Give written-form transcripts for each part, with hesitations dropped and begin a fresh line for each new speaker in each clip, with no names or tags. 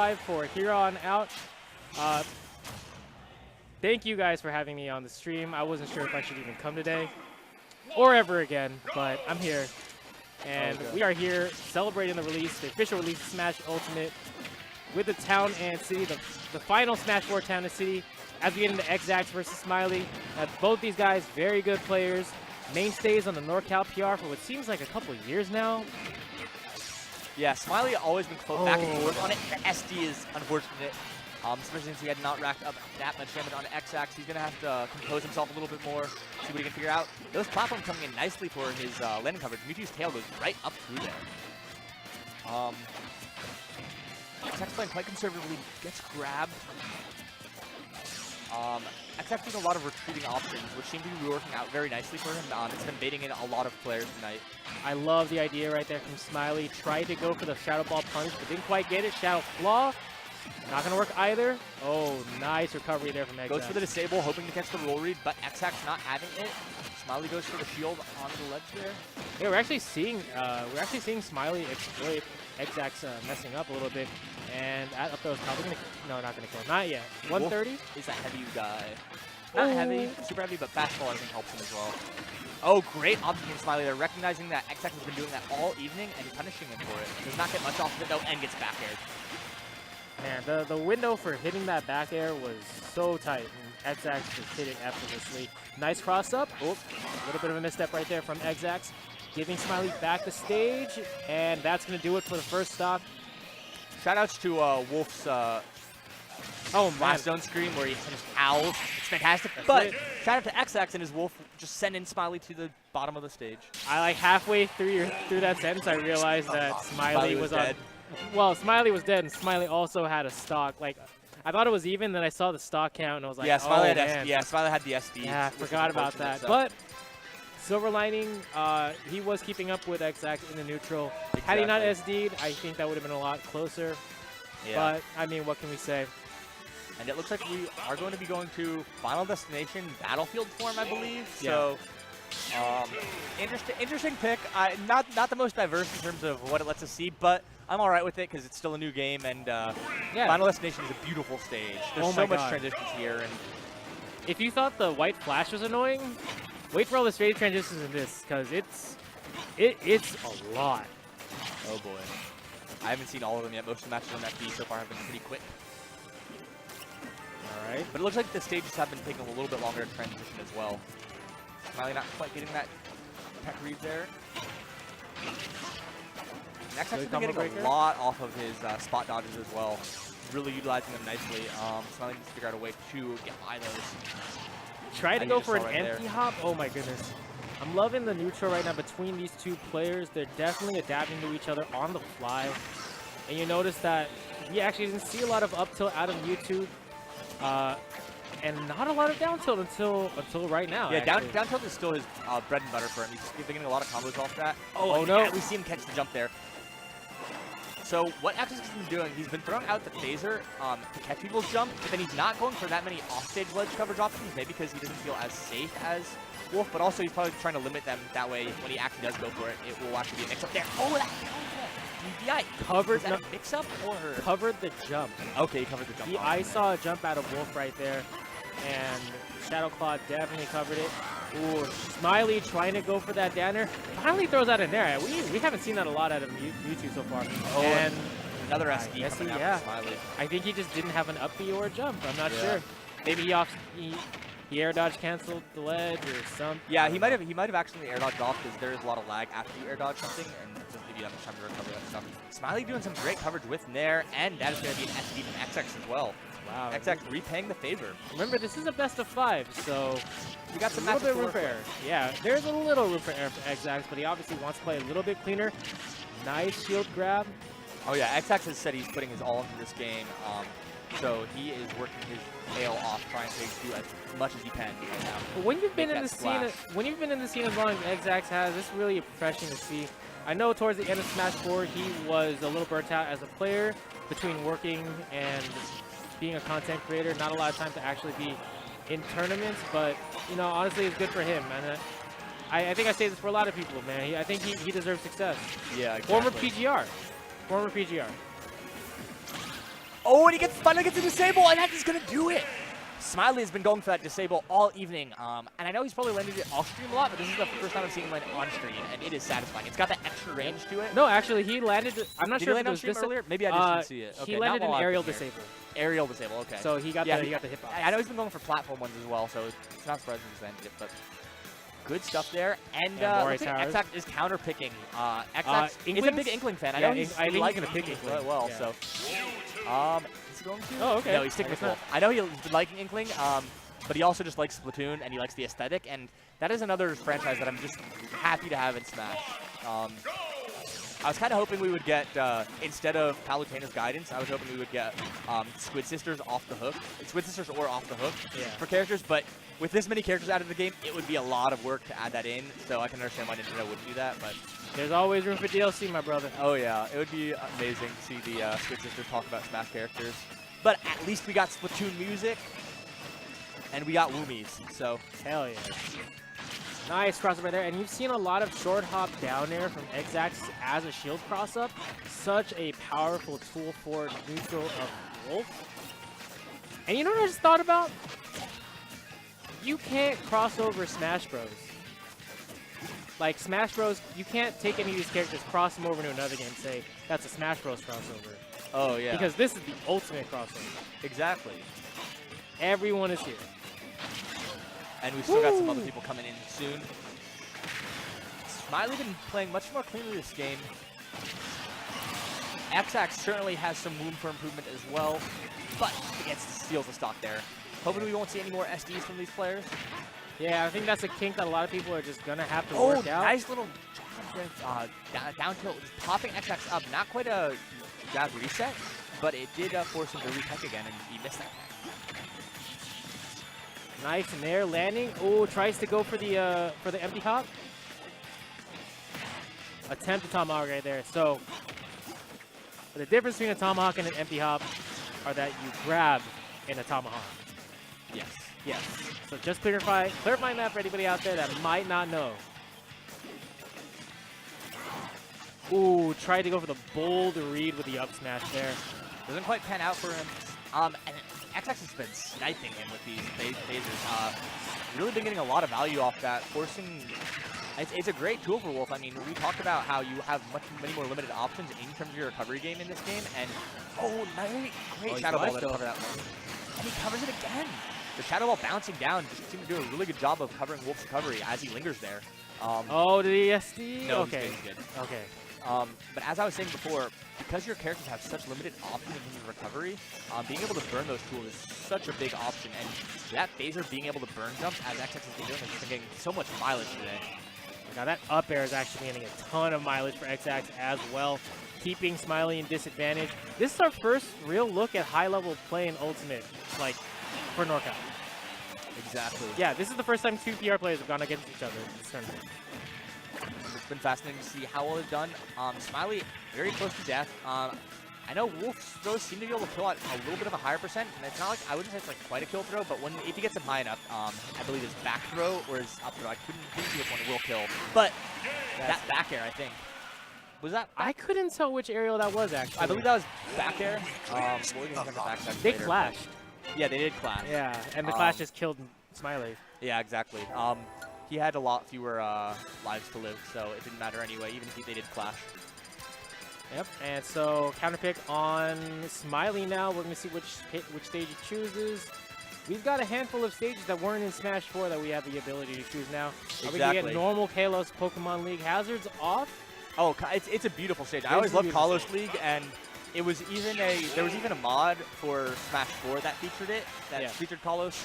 for here on out. Thank you guys for having me on the stream. I wasn't sure if I should even come today or ever again, but I'm here. And we are here celebrating the release, the official release of Smash Ultimate with the Town and City, the final Smash 4 Town and City, as we get into Xzax versus Smiley. Both these guys, very good players, mainstays on the NorCal PR for what seems like a couple of years now.
Yeah, Smiley always been close back and forth on it. The SD is unfortunate, especially since he had not racked up that much damage on Xzax. He's going to have to compose himself a little bit more, see what he can figure out. Those platforms coming in nicely for his landing coverage. Mewtwo's tail goes right up through there. Xzax playing quite conservatively, gets grabbed. Xzax doing a lot of retreating options, which seem to be working out very nicely for him. It's been baiting in a lot of players tonight.
I love the idea right there from Smiley. Tried to go for the Shadow Ball punish, but didn't quite get it. Shadow Claw, not going to work either. Oh, nice recovery there from Xzax.
Goes for the disable, hoping to catch the roll read, but Xzax not having it. Smiley goes for the shield on the ledge there.
Yeah, we're actually seeing Smiley exploit Xzax messing up a little bit. And up those probably gonna, no, not gonna kill. Not yet. 130
is a heavy guy. Not heavy, super heavy, but fastball I think helps him as well. Oh, great option from Smiley there, recognizing that Xzax has been doing that all evening and punishing him for it. Does not get much off of it though, and gets back aired.
Man, the window for hitting that back air was so tight. And Xzax just hit it effortlessly. Nice cross up. Oh, a little bit of a misstep right there from Xzax. Giving Smiley back the stage, and that's gonna do it for the first stock.
Shoutouts to Wolf's last zone scream where he just howls. It's fantastic. But shout out to Xzax and his Wolf just sending Smiley to the bottom of the stage.
I like halfway through that sentence, I realized that Smiley was dead. Well, Smiley was dead, and Smiley also had a stock. Like, I thought it was even, then I saw the stock count, and I was like,
Smiley
oh,
had
man.
Smiley had the SD.
Yeah, I forgot about that. But silver lining, he was keeping up with Xzax in the neutral. Exactly. Had he not SD'd, I think that would have been a lot closer. Yeah. But, I mean, what can we say?
And it looks like we are going to be going to Final Destination Battlefield form, I believe.
Yeah.
So, interesting pick. Not the most diverse in terms of what it lets us see, but I'm all right with it because it's still a new game, and Final Destination is a beautiful stage. There's so much transitions here. And
if you thought the white flash was annoying, wait for all the straight transitions in this, because it's a lot.
Oh boy. I haven't seen all of them yet. Most of the matches on FD so far have been pretty quick.
Alright.
But it looks like the stages have been taking a little bit longer to transition as well. Smiley not quite getting that tech read there. Next has been getting a lot off of his spot dodges as well. Really utilizing them nicely. Smiley needs to figure out a way to get by those.
Try to go for an empty hop. Oh my goodness. I'm loving the neutral right now between these two players. They're definitely adapting to each other on the fly. And you notice that we actually didn't see a lot of up tilt out of Mewtwo. And not a lot of down tilt until right now.
Yeah, down tilt is still his bread and butter for him. He's getting a lot of combos off that.
Oh no.
We see him catch the jump there. So what Xzax has been doing, he's been throwing out the phaser to catch people's jump, but then he's not going for that many offstage ledge coverage options, maybe because he doesn't feel as safe as Wolf, but also he's probably trying to limit them that way. When he actually does go for it, it will actually be a mix-up there. Oh, that DPI covered that mix-up or
covered the jump.
Okay, he covered the jump.
I saw a jump out of Wolf right there, and Shadow Claw definitely covered it. Ooh, Smiley trying to go for that down air. Finally throws out an air. We haven't seen that a lot out of Mewtwo so far.
Oh,
and
another SD coming out from Smiley.
I think he just didn't have an up B or a jump. I'm not sure. Maybe he air dodge canceled the ledge or something.
Yeah, he might have actually air dodged off because there is a lot of lag after you air dodge something, and it doesn't give you that much time to recover that stuff. Smiley doing some great coverage with Nair, and that is going to be an SD from Xzax as well.
Wow.
Xzax repaying the favor.
Remember, this is a best of 5, so
we got some
little bit room for error. Yeah, there's a little room for error for Xzax, but he obviously wants to play a little bit cleaner. Nice shield grab.
Oh yeah, Xzax has said he's putting his all into this game, so he is working his tail off, trying to do as much as he can right now.
But when you've been in the scene, as long as Xzax has, it's really refreshing to see. I know towards the end of Smash 4, he was a little burnt out as a player between working and being a content creator. Not a lot of time to actually be in tournaments, but you know, honestly, it's good for him. And I think I say this for a lot of people, man. I think he deserves success.
Yeah, exactly.
Former PGR.
Oh, and he finally gets a disable, and that is going to do it. Smiley has been going for that disable all evening, and I know he's probably landed it off stream a lot, but this is the first time I've seen him land on stream, and it is satisfying. It's got that extra range to it.
No, actually, he landed. I'm not sure
Did he
if
land
it
on
was
stream
this
earlier? Maybe I just didn't see it. Okay,
he landed an aerial
disable.
disable.
Aerial disable, okay.
So he got the hitbox.
I know he's been going for platform ones as well, so it's not surprising he's landed it, but good stuff there. And looks like Xzax is counter picking. Xzax is a big Inkling fan. I know he's liking to pick Inkling quite well. So, is he going to?
Oh, okay.
No, he's sticking with Wolf. I know he's been liking Inkling, but he also just likes Splatoon and he likes the aesthetic, and that is another franchise that I'm just happy to have in Smash. I was kind of hoping we would get, instead of Palutena's Guidance, I was hoping we would get Squid Sisters off the hook. Squid Sisters or off the hook for characters, but with this many characters out of the game, it would be a lot of work to add that in, so I can understand why Nintendo wouldn't do that, but...
There's always room for DLC, my brother.
Oh yeah, it would be amazing to see the Squid Sisters talk about Smash characters. But at least we got Splatoon music, and we got Woomies, so...
Hell yeah. Nice crossover there, and you've seen a lot of short hop down air from Xzax as a shield cross-up. Such a powerful tool for neutral of Wolf. And you know what I just thought about? You can't cross over Smash Bros. Like Smash Bros, you can't take any of these characters, cross them over to another game, and say, that's a Smash Bros crossover.
Oh yeah.
Because this is the ultimate crossover.
Exactly.
Everyone is here.
And we've still got some other people coming in soon. Smiley been playing much more cleanly this game. Xzax certainly has some room for improvement as well, but he steals the stock there. Hoping we won't see any more SDs from these players.
Yeah, I think that's a kink that a lot of people are just gonna have to work out.
Nice little down tilt, just popping Xzax up. Not quite a jab reset, but it did force him to retech again, and he missed that.
Nice in there, landing. Oh, tries to go for the empty hop. Attempt a tomahawk right there. So the difference between a tomahawk and an empty hop are that you grab in a tomahawk.
Yes.
Yes. So just clarify that for anybody out there that might not know. Ooh, tried to go for the bold read with the up smash there.
Doesn't quite pan out for him. And Xzax has been sniping him with these phases. Really been getting a lot of value off that, forcing... It's a great tool for Wolf. I mean, we talked about how you have many more limited options in terms of your recovery game in this game, and great Shadow Ball to cover that one. And he covers it again. The Shadow Ball bouncing down just seemed to do a really good job of covering Wolf's recovery as he lingers there.
Oh, did he SD?
No,
okay.
he's good.
Okay.
But as I was saying before, because your characters have such limited options in terms of recovery, being able to burn those tools is such a big option. And that phaser being able to burn jumps, as Xzax has been doing, has been getting so much mileage today.
Now that up air is actually getting a ton of mileage for Xzax as well, keeping Smiley in disadvantage. This is our first real look at high-level play in Ultimate, like, for NorCal.
Exactly.
Yeah, this is the first time two PR players have gone against each other in this tournament.
It's been fascinating to see how well they've done. Smiley, very close to death. I know Wolf's throws seem to be able to kill at a little bit of a higher percent, and it's not like, I wouldn't say it's like quite a kill throw, but if he gets him high enough, I believe his back throw or his up throw, I couldn't see which one will kill. But that back air, I think. Was that?
I couldn't tell which aerial that was, actually.
I believe that was back air.
They clashed.
Yeah, they did clash.
Yeah, and the clash just killed Smiley.
Yeah, exactly. He had a lot fewer lives to live, so it didn't matter anyway, even if they did clash.
Yep, and so counter pick on Smiley now. We're going to see which stage he chooses. We've got a handful of stages that weren't in Smash 4 that we have the ability to choose now.
Exactly.
Are we going to get normal Kalos Pokemon League hazards off?
Oh, it's a beautiful stage. I always loved Kalos League, and there was even a mod for Smash 4 that featured it, featured Kalos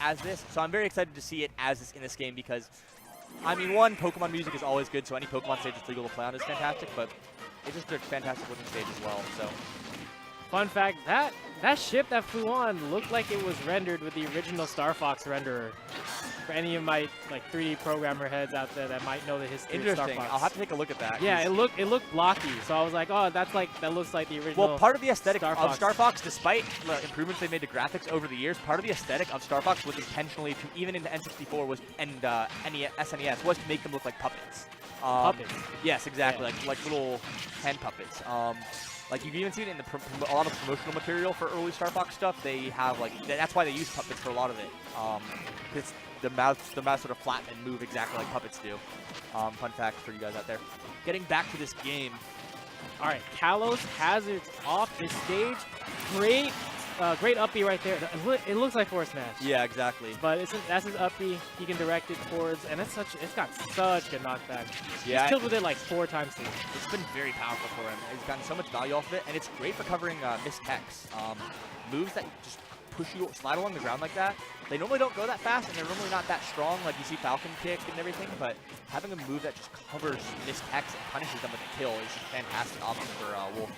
as this. So I'm very excited to see it as this in this game because, I mean, one, Pokemon music is always good, so any Pokemon stage that's legal to play on is fantastic, but it's just a fantastic looking stage as well. So,
fun fact, that ship that flew on looked like it was rendered with the original Star Fox renderer. For any of my 3D programmer heads out there that might know the history of Star Fox.
I'll have to take a look at that.
Yeah, it looked blocky, so I was like, oh, that looks like the original.
Well, part of the aesthetic of Star Fox, despite the improvements they made to graphics over the years, part of the aesthetic of Star Fox was intentionally to, even into N64 and SNES, was to make them look like puppets.
Puppets.
Yes, exactly, like little hand puppets. Like, you can even see it in a lot of promotional material for early Star Fox stuff. They have, like, that's why they use puppets for a lot of it. It's the mouse sort of flatten and move exactly like puppets do. Fun fact for you guys out there. Getting back to this game.
All right, Kalos Hazard's off the stage. Great up B right there. It looks like forward smash.
Yeah, exactly.
But that's his up B. He can direct it towards, and it's got such good knockback.
Yeah,
he's killed with it like 4 times too.
It's been very powerful for him. He's gotten so much value off of it, and it's great for covering mistechs. Moves that just push you, slide along the ground like that. They normally don't go that fast, and they're normally not that strong. Like you see Falcon kick and everything, but having a move that just covers mistechs and punishes them with a kill is just a fantastic option for Wolf.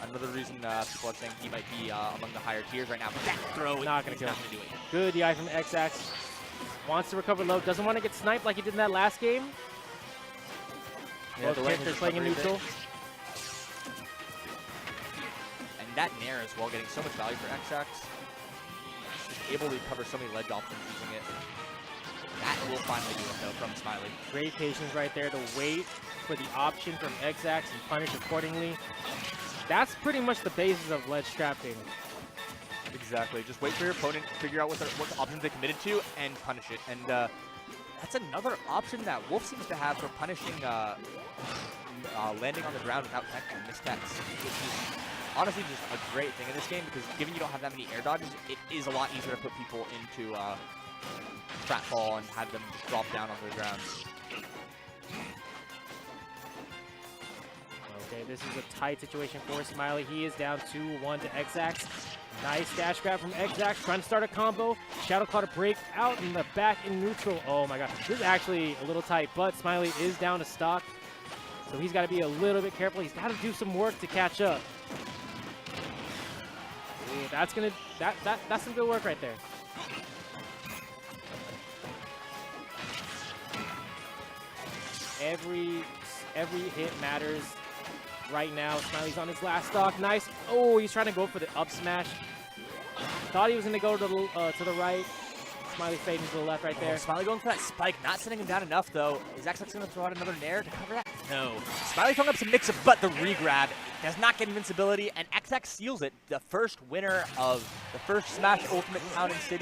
Another reason people are saying he might be among the higher tiers right now. But that throw
not going to kill.
Do it.
Good DI from Xzax. Wants to recover low. Doesn't want to get sniped like he did in that last game.
Yeah,
both characters playing in neutral.
And that Nair as well, getting so much value for Xzax. Just able to cover so many ledge options using it. That will finally do it though from Smiley. Great
patience right there to wait for the option from Xzax and punish accordingly. That's pretty much the basis of ledge trapping.
Exactly. Just wait for your opponent, figure out what options they committed to, and punish it. And that's another option that Wolf seems to have for punishing landing on the ground without tech and mistechs, which is honestly just a great thing in this game because given you don't have that many air dodges, it is a lot easier to put people into pratfall and have them just drop down onto the ground.
Okay, this is a tight situation for Smiley. He is down 2-1 to Xzax. Nice dash grab from Xzax, trying to start a combo. Shadow Claw to break out in the back in neutral. Oh my god, this is actually a little tight, but Smiley is down to stock. So he's got to be a little bit careful. He's got to do some work to catch up. Ooh, that's some good work right there. Every hit matters right now. Smiley's on his last stock. Nice. Oh, he's trying to go for the up smash. Thought he was going to go to the right. Smiley fading to the left right there.
Smiley going for that spike, not sending him down enough though. Is Xzax going to throw out another Nair to cover that? No. Smiley throwing up some mix-up, but the re-grab does not get invincibility, and Xzax seals it. The first winner of the first Smash Ultimate Town and City.